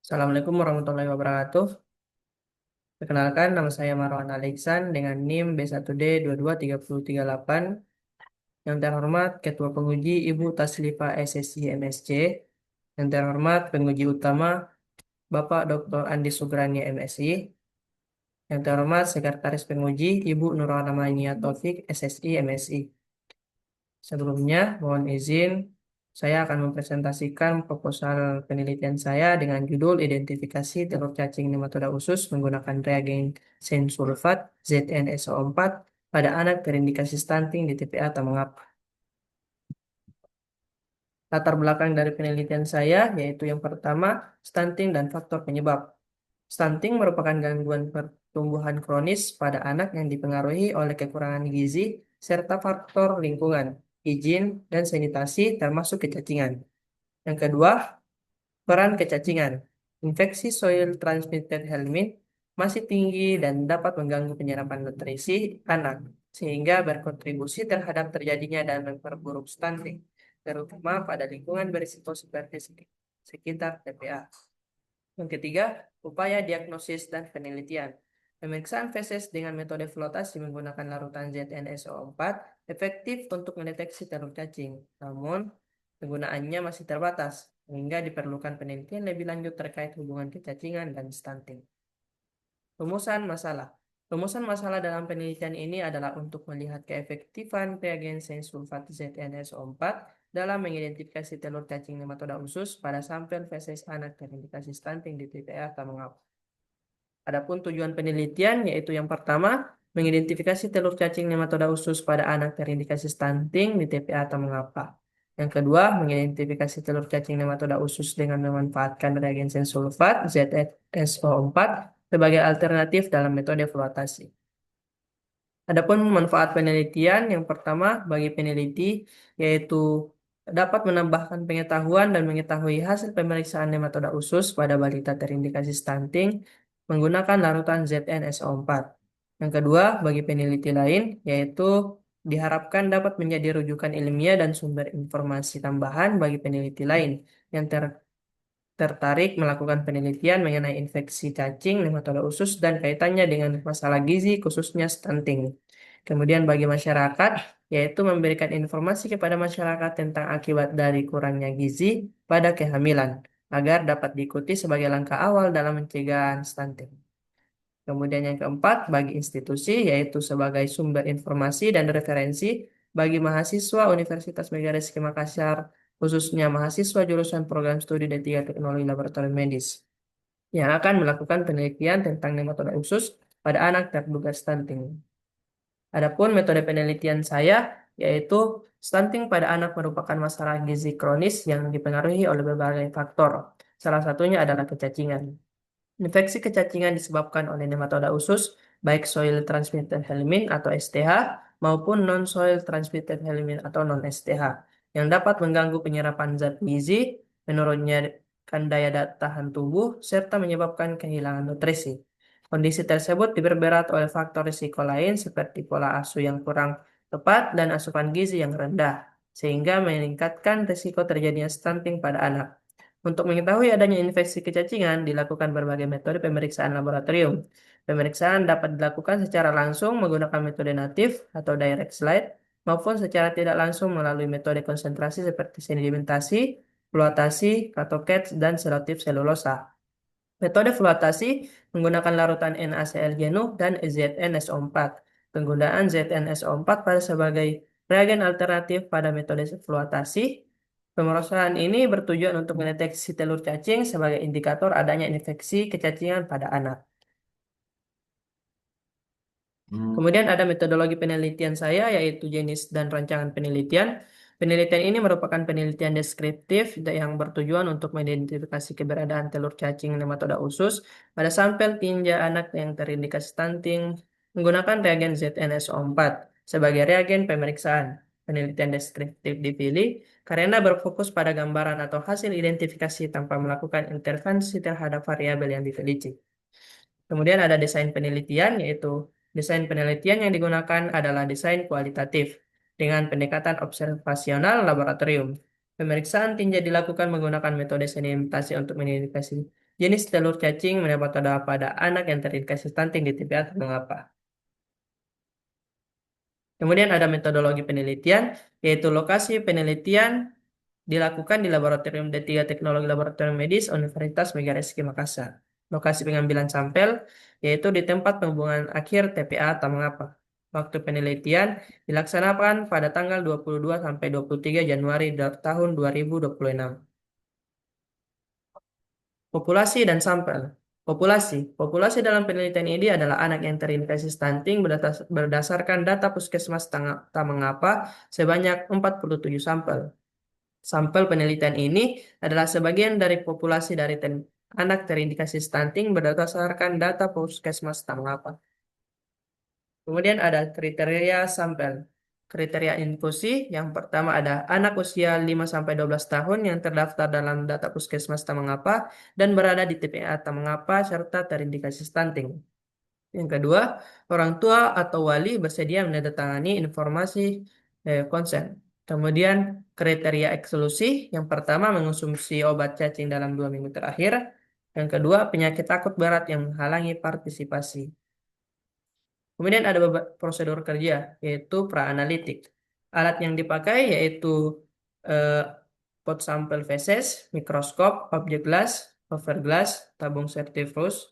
Assalamualaikum warahmatullahi wabarakatuh. Perkenalkan, nama saya Marwan Alexan dengan NIM B1D 223038. Yang terhormat Ketua Penguji Ibu Taslifa SSI MSC. Yang terhormat Penguji Utama Bapak Dr. Andi Sugrani MSI. Yang terhormat Sekretaris Penguji Ibu Nurhana Mania Taufik SSI MSI. Sebelumnya, mohon izin, saya akan mempresentasikan proposal penelitian saya dengan judul Identifikasi telur cacing nematoda usus menggunakan reagen sensulfat ZnSO4 pada anak terindikasi stunting di TPA atau mengapa. Latar belakang dari penelitian saya yaitu yang pertama, stunting dan faktor penyebab. Stunting merupakan gangguan pertumbuhan kronis pada anak yang dipengaruhi oleh kekurangan gizi serta faktor lingkungan, izin, dan sanitasi termasuk kecacingan. Yang kedua, peran kecacingan. Infeksi soil transmitted helminth masih tinggi dan dapat mengganggu penyerapan nutrisi anak, sehingga berkontribusi terhadap terjadinya dan memperburuk stunting, terutama pada lingkungan berisiko seperti sekitar TPA. Yang ketiga, upaya diagnosis dan penelitian. Pemeriksaan feses dengan metode flotasi menggunakan larutan ZnSO4 efektif untuk mendeteksi telur cacing. Namun, penggunaannya masih terbatas, sehingga diperlukan penelitian lebih lanjut terkait hubungan kecacingan dan stunting. Rumusan masalah. Rumusan masalah dalam penelitian ini adalah untuk melihat keefektifan reagen sulfat ZnSO4 dalam mengidentifikasi telur cacing nematoda usus pada sampel feses anak terindikasi stunting di TPA atau mengapa. Adapun tujuan penelitian yaitu yang pertama, mengidentifikasi telur cacing nematoda usus pada anak terindikasi stunting di TPA atau mengapa. Yang kedua, mengidentifikasi telur cacing nematoda usus dengan memanfaatkan reagen sulfat ZnSO4 sebagai alternatif dalam metode fluatasi. Adapun manfaat penelitian yang pertama bagi peneliti yaitu dapat menambahkan pengetahuan dan mengetahui hasil pemeriksaan nematoda usus pada balita terindikasi stunting menggunakan larutan ZnSO4. Yang kedua, bagi peneliti lain yaitu diharapkan dapat menjadi rujukan ilmiah dan sumber informasi tambahan bagi peneliti lain yang tertarik melakukan penelitian mengenai infeksi cacing nematoda usus dan kaitannya dengan masalah gizi khususnya stunting. Kemudian bagi masyarakat, yaitu memberikan informasi kepada masyarakat tentang akibat dari kurangnya gizi pada kehamilan, agar dapat diikuti sebagai langkah awal dalam pencegahan stunting. Kemudian yang keempat, bagi institusi, yaitu sebagai sumber informasi dan referensi bagi mahasiswa Universitas Megariski Makassar, khususnya mahasiswa jurusan program studi D3 Teknologi Laboratorium Medis, yang akan melakukan penelitian tentang nematoda usus pada anak terduga stunting. Adapun metode penelitian saya yaitu stunting pada anak merupakan masalah gizi kronis yang dipengaruhi oleh berbagai faktor. Salah satunya adalah kecacingan. Infeksi kecacingan disebabkan oleh nematoda usus, baik soil transmitted helminth atau STH maupun non-soil transmitted helminth atau non-STH, yang dapat mengganggu penyerapan zat gizi, menurunnya daya tahan tubuh, serta menyebabkan kehilangan nutrisi. Kondisi tersebut diperberat oleh faktor risiko lain seperti pola asuh yang kurang tepat dan asupan gizi yang rendah, sehingga meningkatkan risiko terjadinya stunting pada anak. Untuk mengetahui adanya infeksi kecacingan, dilakukan berbagai metode pemeriksaan laboratorium. Pemeriksaan dapat dilakukan secara langsung menggunakan metode natif atau direct slide, maupun secara tidak langsung melalui metode konsentrasi seperti sedimentasi, fluatasi, catechol, dan selotip selulosa. Metode fluatasi menggunakan larutan NaCl jenuh dan ZnSO4. Penggunaan ZnSO4 pada sebagai reagen alternatif pada metode fluatasi. Pemeriksaan ini bertujuan untuk mendeteksi telur cacing sebagai indikator adanya infeksi kecacingan pada anak. Kemudian ada metodologi penelitian saya yaitu jenis dan rancangan penelitian. Penelitian ini merupakan penelitian deskriptif yang bertujuan untuk mengidentifikasi keberadaan telur cacing nematoda usus pada sampel tinja anak yang terindikasi stunting menggunakan reagen ZnSO4 sebagai reagen pemeriksaan. Penelitian deskriptif dipilih karena berfokus pada gambaran atau hasil identifikasi tanpa melakukan intervensi terhadap variabel yang diteliti. Kemudian ada desain penelitian, yaitu desain penelitian yang digunakan adalah desain kualitatif dengan pendekatan observasional laboratorium. Pemeriksaan tinja dilakukan menggunakan metode sedimentasi untuk mengidentifikasi jenis telur cacing mendapat pada anak yang terindikasi stunting di TPA atau mengapa. Kemudian ada metodologi penelitian, yaitu lokasi penelitian dilakukan di Laboratorium D3 Teknologi Laboratorium Medis Universitas Megariski Makassar. Lokasi pengambilan sampel yaitu di tempat penghubungan akhir TPA Tamangapa. Waktu penelitian dilaksanakan pada tanggal 22 sampai 23 Januari tahun 2026. Populasi dan sampel. Populasi. Populasi dalam penelitian ini adalah anak yang terindikasi stunting berdasarkan data Puskesmas Tamangapa sebanyak 47 sampel. Sampel penelitian ini adalah sebagian dari populasi dari anak terindikasi stunting berdasarkan data Puskesmas Tamangapa. Kemudian ada kriteria sampel. Kriteria inklusi yang pertama ada anak usia 5-12 tahun yang terdaftar dalam data Puskesmas Tamangapa dan berada di TPA Tamangapa serta terindikasi stunting. Yang kedua, orang tua atau wali bersedia menandatangani informasi konsen. Kemudian kriteria eksklusi, yang pertama mengonsumsi obat cacing dalam 2 minggu terakhir. Yang kedua, penyakit akut berat yang menghalangi partisipasi. Kemudian ada beberapa prosedur kerja, yaitu praanalitik. Alat yang dipakai yaitu eh, pot sampel feses, mikroskop, objek glass, cover glass, tabung sentrifus,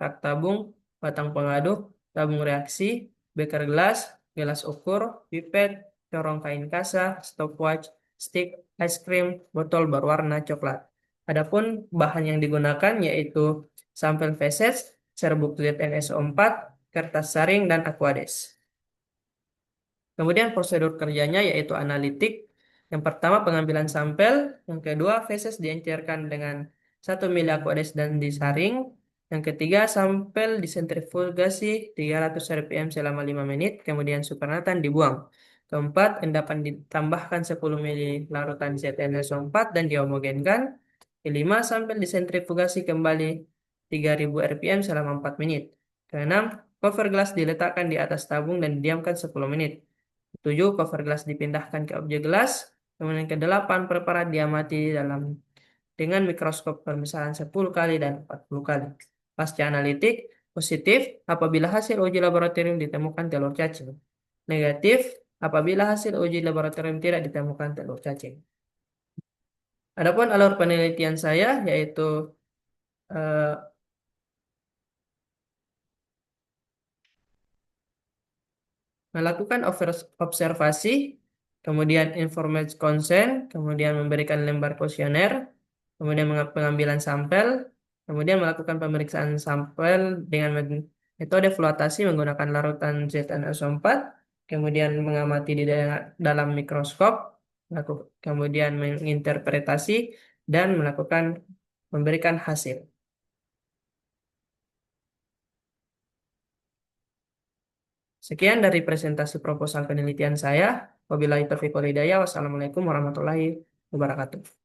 rak tabung, batang pengaduk, tabung reaksi, beker gelas, gelas ukur, pipet, corong kain kasa, stopwatch, stick, ice cream, botol berwarna coklat. Adapun bahan yang digunakan yaitu sampel feses, serbuk ZnSO4, kertas saring, dan Aquades. Kemudian prosedur kerjanya yaitu analitik. Yang pertama pengambilan sampel, yang kedua feses diencerkan dengan 1 mili Aquades dan disaring. Yang ketiga sampel disentrifugasi 300 rpm selama 5 menit, kemudian supernatant dibuang. Keempat, endapan ditambahkan 10 mili larutan ZnSO4 dan dihomogenkan. Kelima, sampel disentrifugasi kembali 3000 rpm selama 4 menit. Keenam, cover glass diletakkan di atas tabung dan didiamkan 10 menit. Ketujuh, cover glass dipindahkan ke objek gelas. Kemudian kedelapan, preparat diamati dengan mikroskop permisalan 10 kali dan 40 kali. Pasca analitik, positif apabila hasil uji laboratorium ditemukan telur cacing. Negatif apabila hasil uji laboratorium tidak ditemukan telur cacing. Adapun alur penelitian saya yaitu eh, melakukan observasi, kemudian informasi konsen, kemudian memberikan lembar kuesioner, kemudian pengambilan sampel, kemudian melakukan pemeriksaan sampel dengan metode fluotasi menggunakan larutan ZnSO4, kemudian mengamati di dalam mikroskop, kemudian menginterpretasi dan memberikan hasil. Sekian dari presentasi proposal penelitian saya. Wabillahi taufiq wal hidayah. Wassalamualaikum warahmatullahi wabarakatuh.